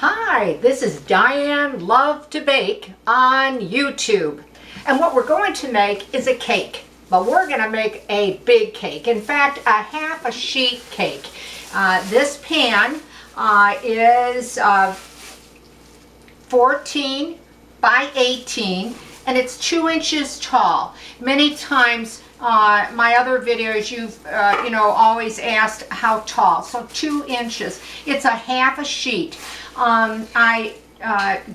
Hi, this is Diane Lovetobake on YouTube. And what we're going to make is a cake. But we're going to make a big cake. In fact, a half a sheet cake. This pan is 14 by 18 and it's 2 inches tall. Many times my other videos you've always asked how tall. So 2 inches. It's a half a sheet. I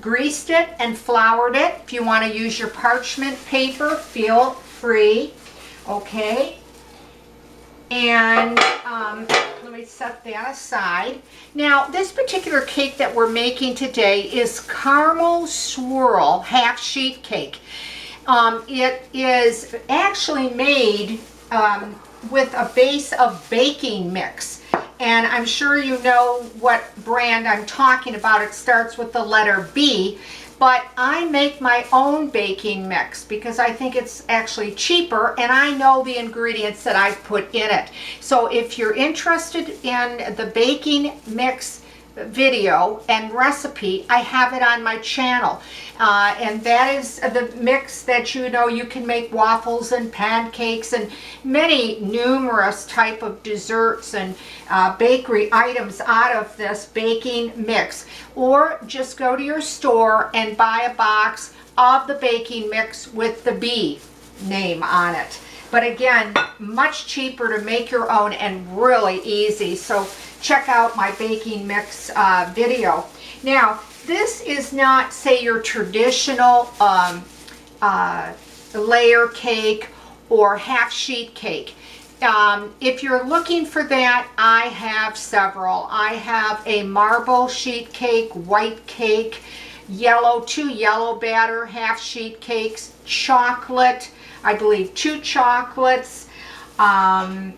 greased it and floured it. If you want to use your parchment paper, feel free. Okay. And let me set that aside. Now, this particular cake that we're making today is caramel swirl half sheet cake. It is actually made with a base of baking mix. And I'm sure you know what brand I'm talking about. It starts with the letter B. But I make my own baking mix because I think it's actually cheaper and I know the ingredients that I've put in it. So if you're interested in the baking mix video and recipe, I have it on my channel. And that is the mix that you can make waffles and pancakes and many numerous type of desserts and bakery items out of this baking mix. Or just go to your store and buy a box of the baking mix with the B name on it. But again, much cheaper to make your own and really easy. So check out my baking mix video. Now, this is not, say, your traditional layer cake or half sheet cake. If you're looking for that, I have several. I have a marble sheet cake, white cake, two yellow batter half sheet cakes, chocolate, I believe 2 chocolates. I'm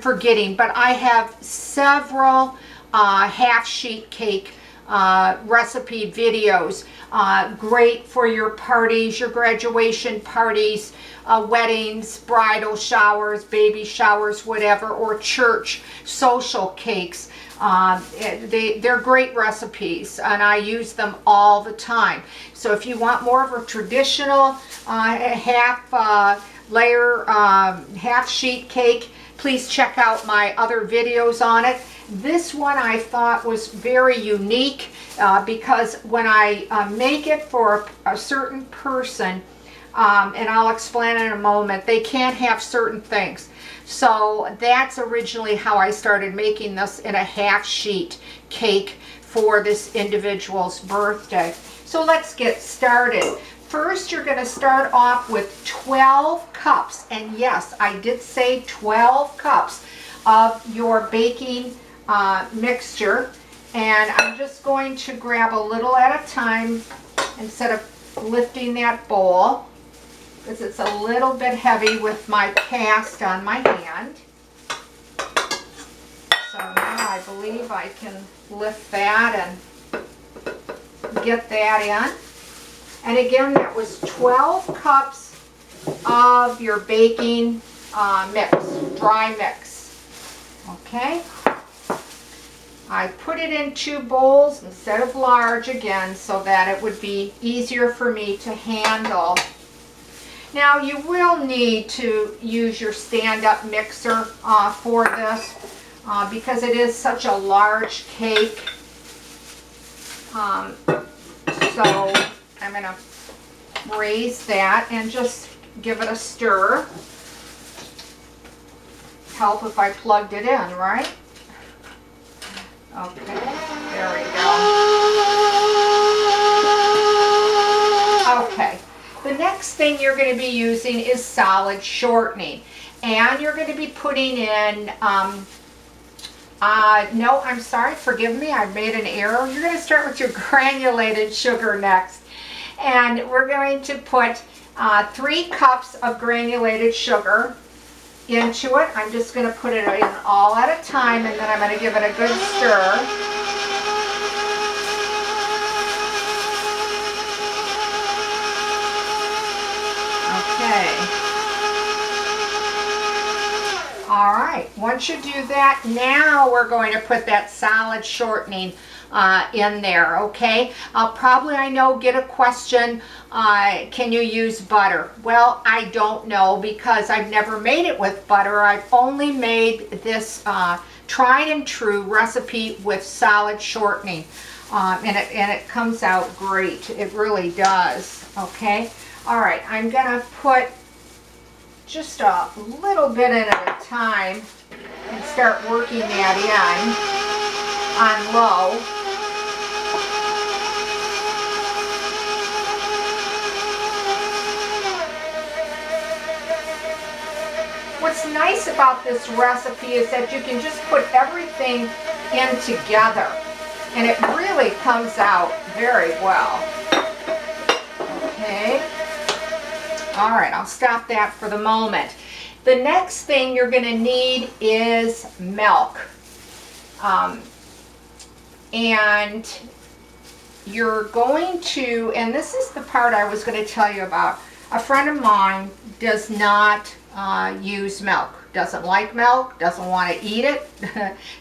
forgetting, but I have several half sheet cake recipe videos. Great for your parties, your graduation parties, weddings, bridal showers, baby showers, whatever, or church social cakes. They're great recipes and I use them all the time. So if you want more of a traditional half layer half sheet cake, please check out my other videos on it. This one I thought was very unique because when I make it for a certain person, and I'll explain in a moment, they can't have certain things. So that's originally how I started making this in a half sheet cake for this individual's birthday. So let's get started. First, you're going to start off with 12 cups. And yes, I did say 12 cups of your baking mixture. And I'm just going to grab a little at a time instead of lifting that bowl, because it's a little bit heavy with my cast on my hand. So now I believe I can lift that and get that in. And again, that was 12 cups of your baking mix, dry mix. Okay. I put it in 2 bowls instead of large again so that it would be easier for me to handle. Now you will need to use your stand-up mixer for this because it is such a large cake. So I'm going to raise that and just give it a stir. Help if I plugged it in, right? Okay, there we go. Okay, the next thing you're going to be using is solid shortening. And you're going to be putting in, no, I'm sorry, forgive me, I made an error. You're going to start with your granulated sugar next. And we're going to put 3 cups of granulated sugar into it. I'm just going to put it in all at a time and then I'm going to give it a good stir. Okay. All right, once you do that, now we're going to put that solid shortening in there, okay? I'll probably, I know, get a question, can you use butter? Well, I don't know because I've never made it with butter. I've only made this tried and true recipe with solid shortening, and it comes out great. It really does, okay? All right, I'm gonna put just a little bit in at a time and start working that in on low. What's nice about this recipe is that you can just put everything in together and it really comes out very well. Okay. All right, I'll stop that for the moment. The next thing you're going to need is milk. And you're going to, and this is the part I was going to tell you about. A friend of mine does not use milk, doesn't like milk, doesn't want to eat it,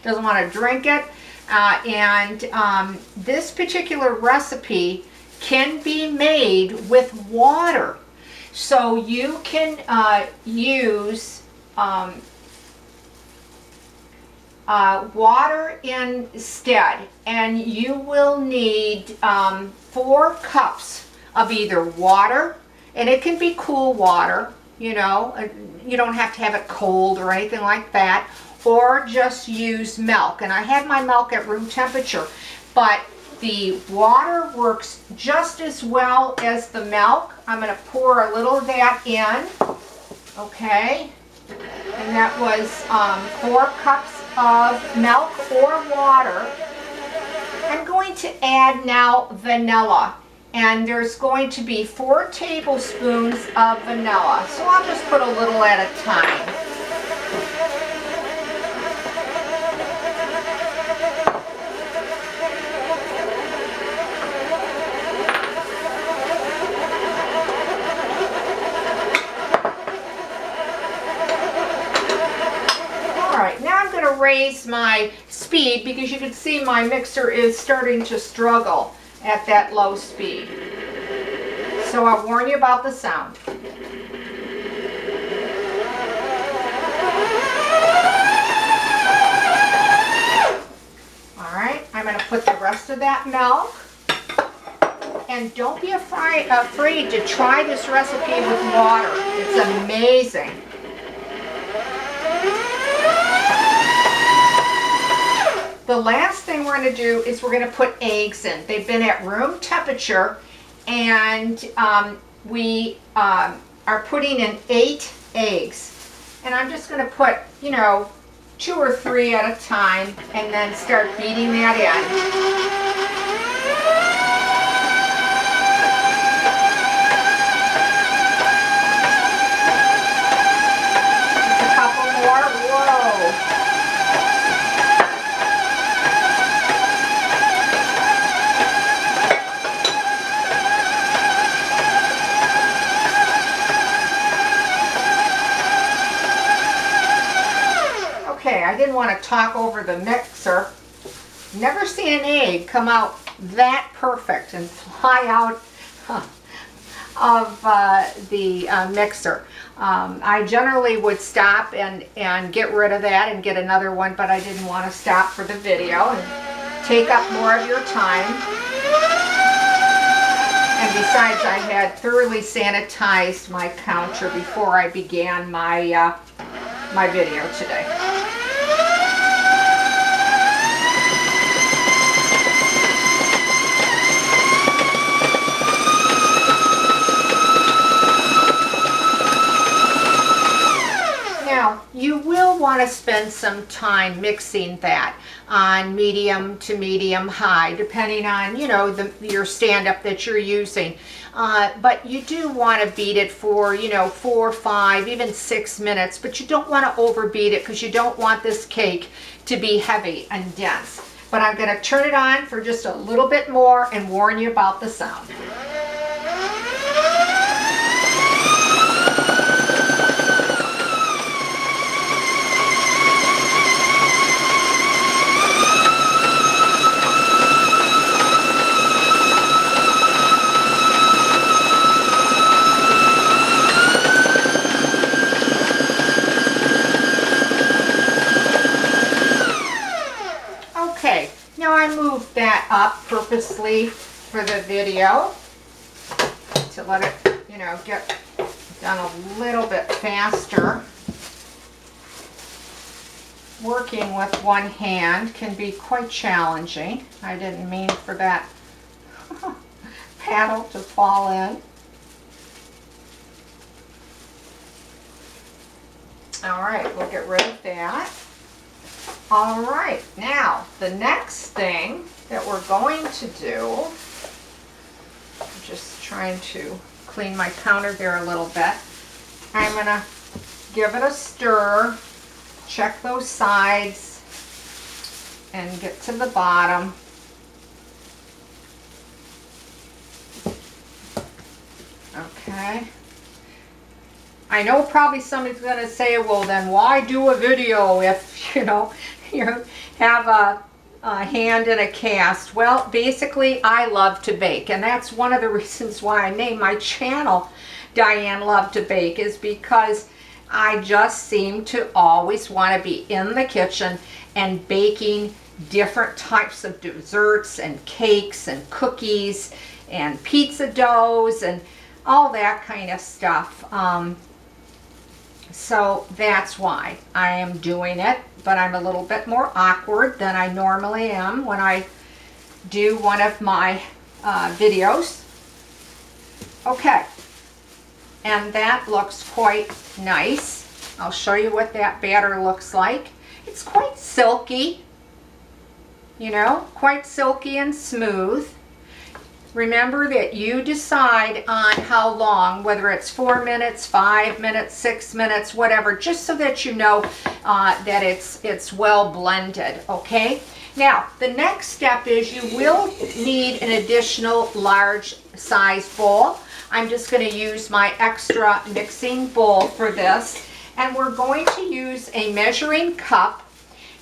doesn't want to drink it. This particular recipe can be made with water. So you can use water instead, and you will need 4 cups of either water, and it can be cool water, you know, you don't have to have it cold or anything like that, or just use milk. And I had my milk at room temperature, but the water works just as well as the milk. I'm going to pour a little of that in, okay, and that was 4 cups of milk or water. I'm going to add now vanilla, and there's going to be 4 tablespoons of vanilla, so I'll just put a little at a time. Raise my speed because you can see my mixer is starting to struggle at that low speed. So I'll warn you about the sound. All right, I'm going to put the rest of that milk. And don't be afraid to try this recipe with water. It's amazing. The last thing we're going to do is we're going to put eggs in. They've been at room temperature, and we are putting in 8 eggs. And I'm just going to put, you know, 2 or 3 at a time and then start beating that in. Just a couple more. Whoa. I didn't want to talk over the mixer. Never seen an egg come out that perfect and fly out of the mixer. I generally would stop and get rid of that and get another one, but I didn't want to stop for the video and take up more of your time. And besides, I had thoroughly sanitized my counter before I began my my video today. Now, you will want to spend some time mixing that on medium to medium high, depending on, you know, your stand-up that you're using. But you do want to beat it for, you know, 4, 5, even 6 minutes, but you don't want to overbeat it because you don't want this cake to be heavy and dense. But I'm going to turn it on for just a little bit more and warn you about the sound. I moved that up purposely for the video to let it, you know, get done a little bit faster. Working with one hand can be quite challenging. I didn't mean for that paddle to fall in. All right, we'll get rid of that. All right, now the next thing that we're going to do, I'm just trying to clean my counter there a little bit. I'm gonna give it a stir, check those sides, and get to the bottom. Okay. I know probably somebody's going to say, well, then why do a video if, you know, you have a hand in a cast? Well, basically, I love to bake, and that's one of the reasons why I named my channel Diane Lovetobake, is because I just seem to always want to be in the kitchen and baking different types of desserts and cakes and cookies and pizza doughs and all that kind of stuff. So that's why I am doing it, but I'm a little bit more awkward than I normally am when I do one of my videos. Okay, and that looks quite nice. I'll show you what that batter looks like. It's quite silky, you know, quite silky and smooth. Remember that you decide on how long, whether it's 4 minutes, 5 minutes, 6 minutes, whatever, just so that you know that it's well blended, okay? Now, the next step is you will need an additional large size bowl. I'm just going to use my extra mixing bowl for this, and we're going to use a measuring cup,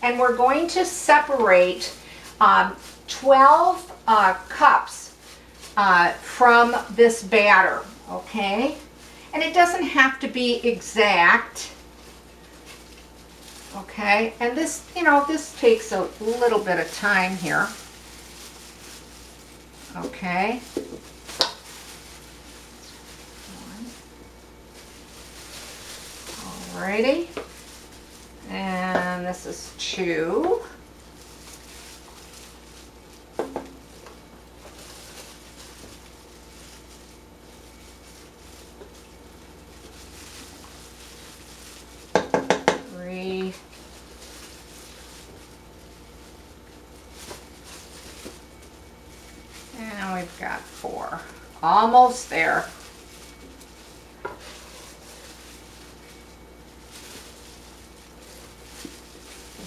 and we're going to separate 12 cups from this batter, okay? And it doesn't have to be exact, okay? And this, you know, this takes a little bit of time here, okay? Alrighty, and this is 2. And we've got 4. Almost there.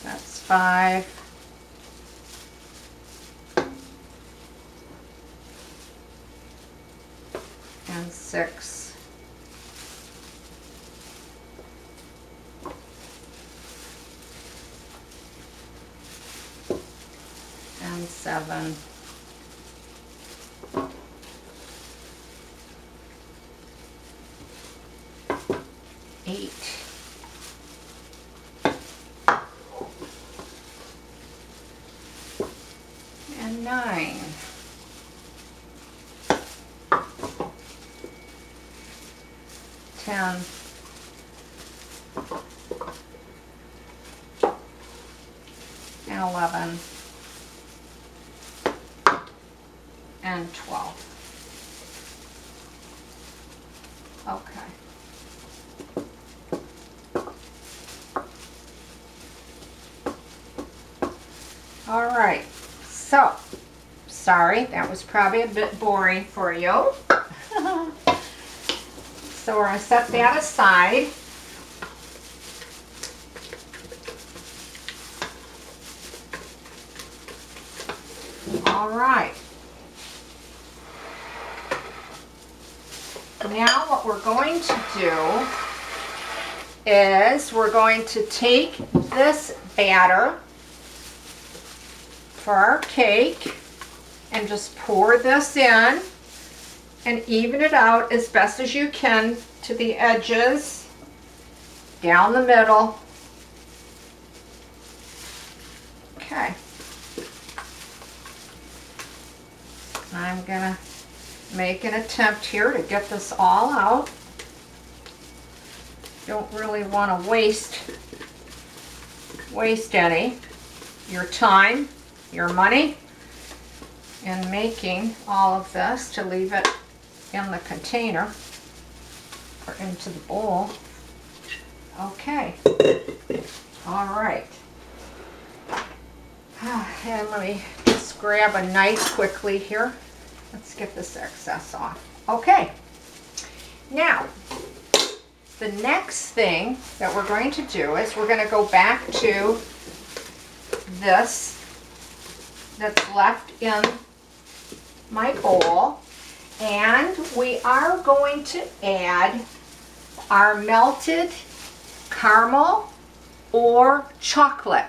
That's 5. And 6. And 7. And 9. And 11 and 12. Okay. All right. So, sorry, that was probably a bit boring for you. So we're going to set that aside. All right. Now what we're going to do is we're going to take this batter for our cake and just pour this in and even it out as best as you can to the edges, down the middle. Okay. I'm gonna make an attempt here to get this all out. Don't really want to waste any your time, your money in making all of this, to leave it in the container or into the bowl. Okay. All right. And let me just grab a knife quickly here. Let's get this excess off. Okay. Now, the next thing that we're going to do is we're going to go back to this that's left in my bowl, and we are going to add our melted caramel or chocolate.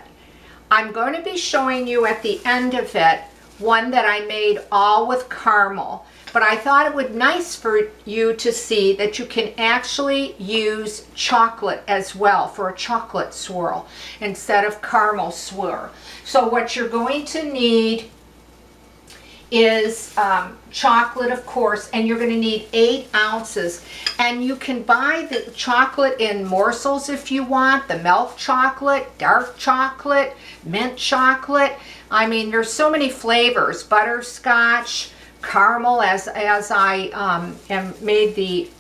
I'm going to be showing you at the end of it one that I made all with caramel, but I thought it would be nice for you to see that you can actually use chocolate as well for a chocolate swirl instead of caramel swirl. So what you're going to need is chocolate, of course, and you're going to need 8 ounces. And you can buy the chocolate in morsels if you want, the milk chocolate, dark chocolate, mint chocolate. I mean, there's so many flavors, butterscotch, caramel, as I made the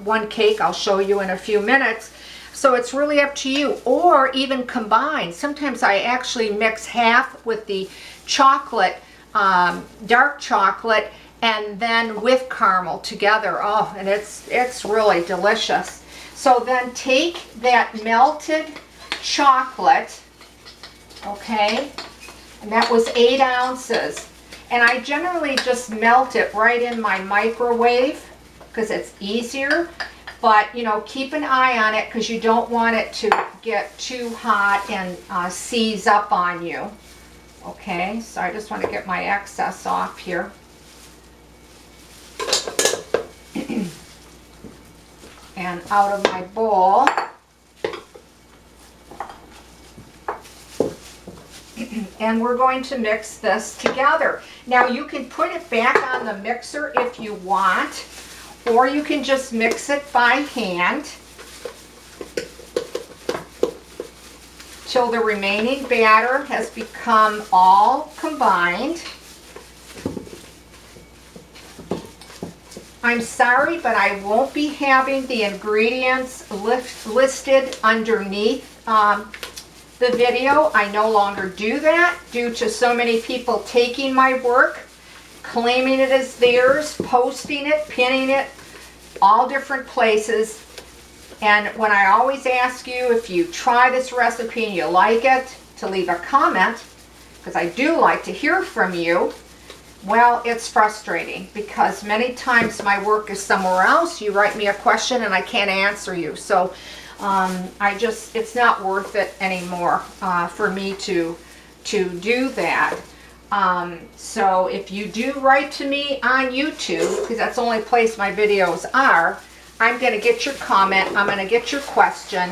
one cake I'll show you in a few minutes. So it's really up to you, or even combine. Sometimes I actually mix half with the chocolate, dark chocolate, and then with caramel together. Oh, and it's really delicious. So then take that melted chocolate, okay, and that was 8 ounces. And I generally just melt it right in my microwave because it's easier. But, you know, keep an eye on it because you don't want it to get too hot and seize up on you. Okay, so I just want to get my excess off here. And out of my bowl. And we're going to mix this together. Now you can put it back on the mixer if you want, or you can just mix it by hand till the remaining batter has become all combined. I'm sorry, but I won't be having the ingredients listed underneath the video. I no longer do that due to so many people taking my work, claiming it as theirs, posting it, pinning it, all different places. And when I always ask you if you try this recipe and you like it, to leave a comment, because I do like to hear from you, well, it's frustrating because many times my work is somewhere else. You write me a question and I can't answer you. So it's not worth it anymore for me to do that. So if you do write to me on YouTube, because that's the only place my videos are, I'm going to get your comment, I'm going to get your question,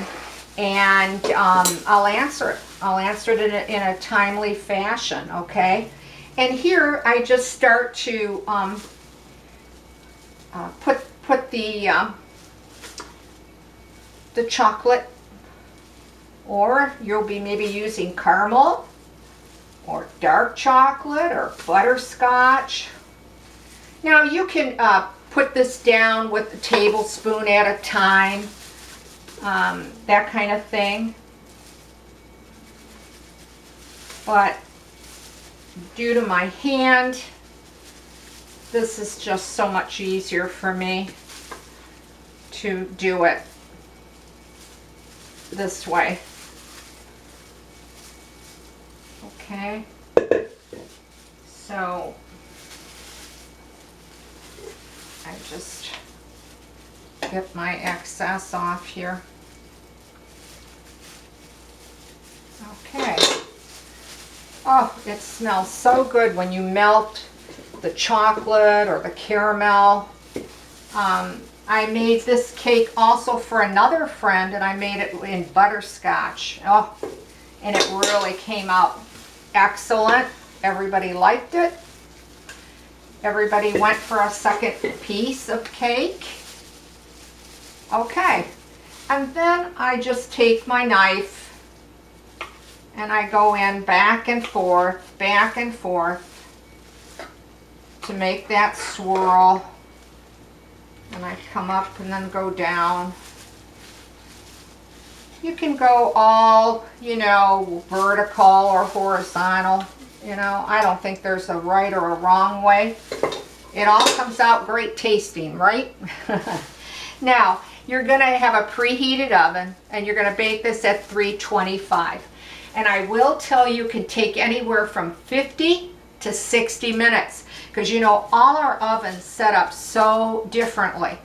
and I'll answer it. I'll answer it in a timely fashion, okay? And here I just start to put the chocolate, or you'll be maybe using caramel or dark chocolate or butterscotch. Now you can put this down with a tablespoon at a time, that kind of thing. But due to my hand, this is just so much easier for me to do it this way. Okay, so I just get my excess off here. Okay. Oh, it smells so good when you melt the chocolate or the caramel. I made this cake also for another friend, and I made it in butterscotch. Oh, and it really came out excellent. Everybody liked it. Everybody went for a second piece of cake. Okay, and then I just take my knife and I go in back and forth to make that swirl. And I come up and then go down. You can go all, you know, vertical or horizontal. You know, I don't think there's a right or a wrong way. It all comes out great tasting, right? Now, you're going to have a preheated oven and you're going to bake this at 325. And I will tell you, can take anywhere from 50 to 60 minutes because, you know, all our ovens set up so differently.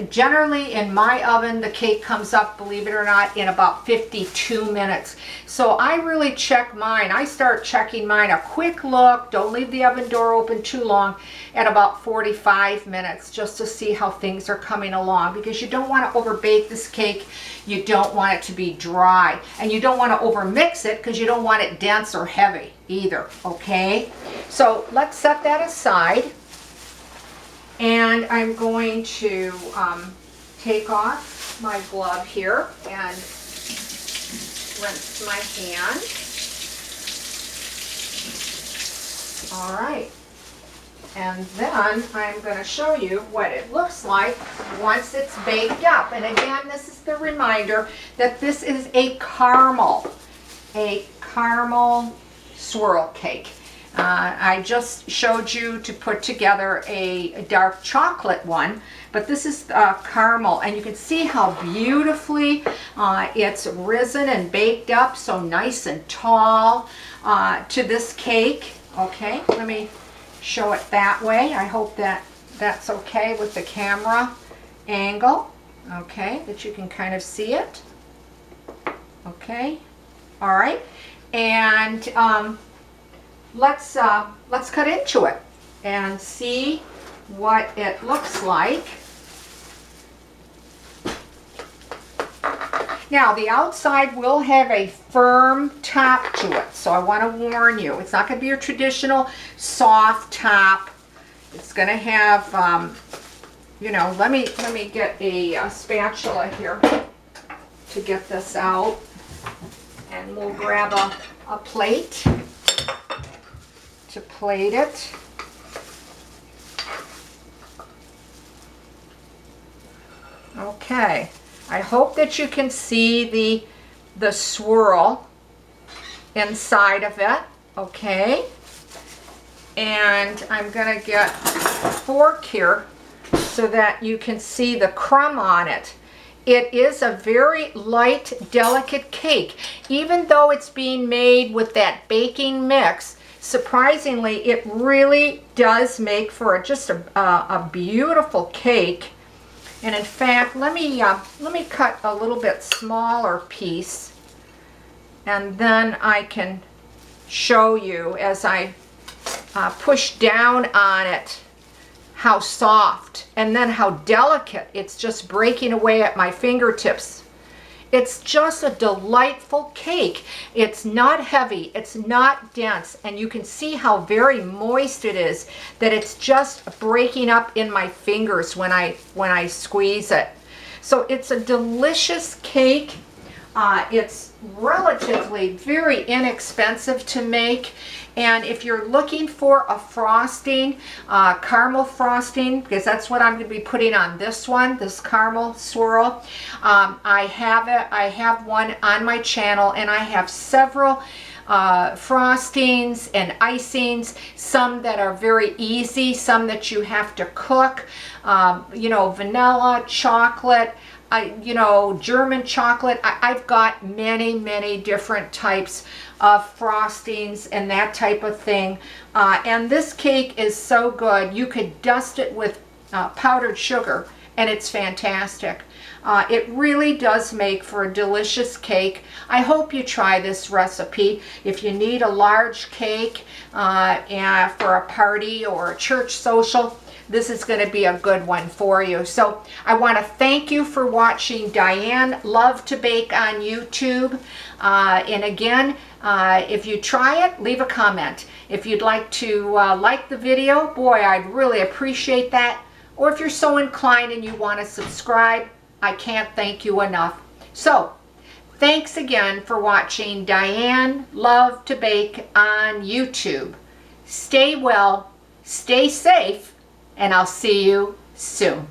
Generally in my oven the cake comes up, believe it or not, in about 52 minutes. So I really check mine. I start checking mine, a quick look, don't leave the oven door open too long, at about 45 minutes just to see how things are coming along, because you don't want to overbake this cake, you don't want it to be dry, and you don't want to overmix it because you don't want it dense or heavy either. Okay, so let's set that aside. And I'm going to take off my glove here and rinse my hand. All right. And then I'm going to show you what it looks like once it's baked up. And again, this is the reminder that this is a caramel swirl cake. I just showed you to put together a dark chocolate one, but this is caramel, and you can see how beautifully it's risen and baked up, so nice and tall to this cake. Okay, let me show it that way. I hope that that's okay with the camera angle. Okay, that you can kind of see it. Okay, all right, and let's cut into it and see what it looks like. Now the outside will have a firm top to it, so I want to warn you, it's not going to be your traditional soft top. It's going to have, you know, let me get a spatula here to get this out, and we'll grab a plate to plate it. Okay, I hope that you can see the swirl inside of it. Okay, and I'm gonna get a fork here so that you can see the crumb on it. It is a very light, delicate cake. Even though it's being made with that baking mix, surprisingly, it really does make for just a beautiful cake. And in fact, let me cut a little bit smaller piece, and then I can show you as I push down on it how soft and then how delicate it's just breaking away at my fingertips. It's just a delightful cake. It's not heavy, it's not dense, and you can see how very moist it is, that it's just breaking up in my fingers when I squeeze it. So it's a delicious cake. It's relatively very inexpensive to make, and if you're looking for a frosting, caramel frosting, because that's what I'm going to be putting on this one, this caramel swirl, I have it. I have one on my channel, and I have several frostings and icings, some that are very easy, some that you have to cook, you know, vanilla, chocolate, you know, German chocolate. I've got many different types of frostings and that type of thing. And this cake is so good. You could dust it with powdered sugar and it's fantastic. It really does make for a delicious cake. I hope you try this recipe. If you need a large cake and for a party or a church social, this is going to be a good one for you. So I want to thank you for watching Diane Lovetobake on YouTube. And again, if you try it, leave a comment. If you'd like to like the video, boy, I'd really appreciate that. Or if you're so inclined and you want to subscribe, I can't thank you enough. So, thanks again for watching Diane Lovetobake on YouTube. Stay well, stay safe, and I'll see you soon.